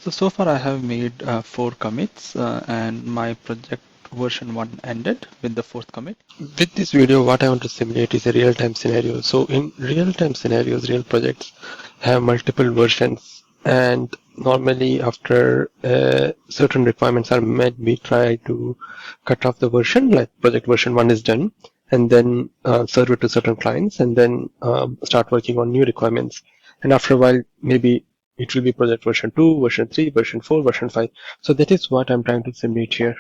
So far I have made 4 commits and my project version 1 ended with the 4th commit. With this video, what I want to simulate is a real-time scenario. So in real-time scenarios, real projects have multiple versions, and normally after certain requirements are met, we try to cut off the version, like project version 1 is done, and then serve it to certain clients, and then start working on new requirements. And after a while, maybe it will be project version 2, version 3, version 4, version 5. So that is what I'm trying to simulate here.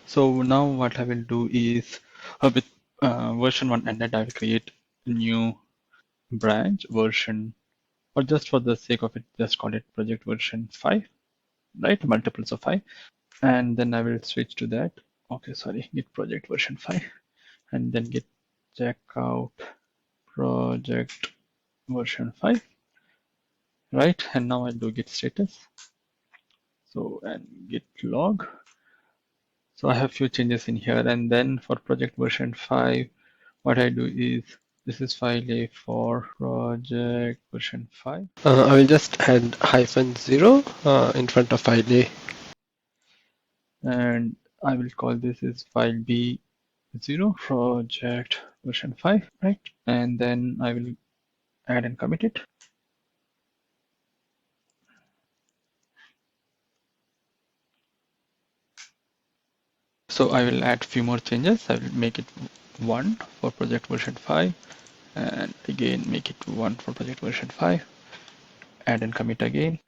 So now what I will do is with version 1 ended, I will create a new branch version, or just for the sake of it, just call it project version 5, right? Multiples of 5. And then I will switch to that. Okay, sorry, git project version 5 and then git check out project version 5, right? And now I'll do git status. So, and git log. So I have few changes in here, and then for project version 5, what I do is this is file A for project version 5. I will just add -0 in front of file A. And I will call this is file B0 project version 5, right? And then I will add and commit it. So I will add few more changes. I will make it 1 for project version 5 and again make it 1 for project version 5. Add and commit again.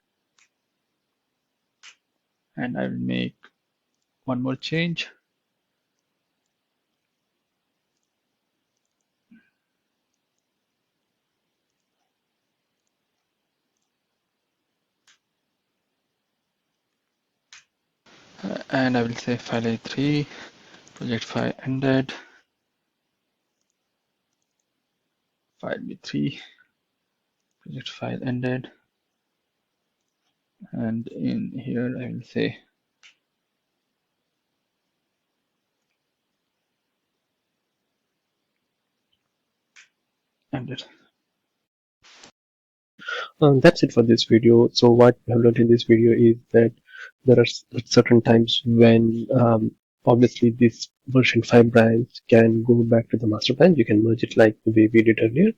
And I will make one more change. And I will say file A3, project 5 ended, file B3, project file ended, and in here I will say ended. That's it for this video. So what we have learned in this video is that there are certain times when obviously this version 5 branch can go back to the master branch. You can merge it like the way we did earlier.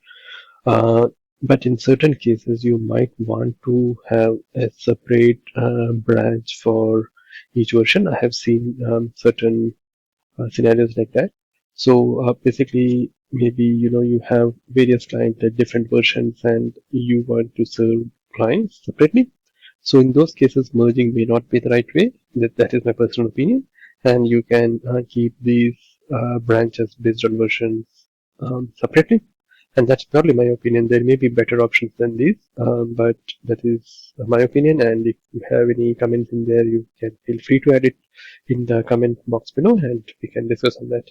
But in certain cases, you might want to have a separate branch for each version. I have seen certain scenarios like that. So basically, maybe you have various clients at different versions, and you want to serve clients separately. So in those cases, merging may not be the right way. That is my personal opinion, and you can keep these branches based on versions separately. And that's purely my opinion. There may be better options than these, but that is my opinion. And if you have any comments in there, you can feel free to add it in the comment box below, and we can discuss on that.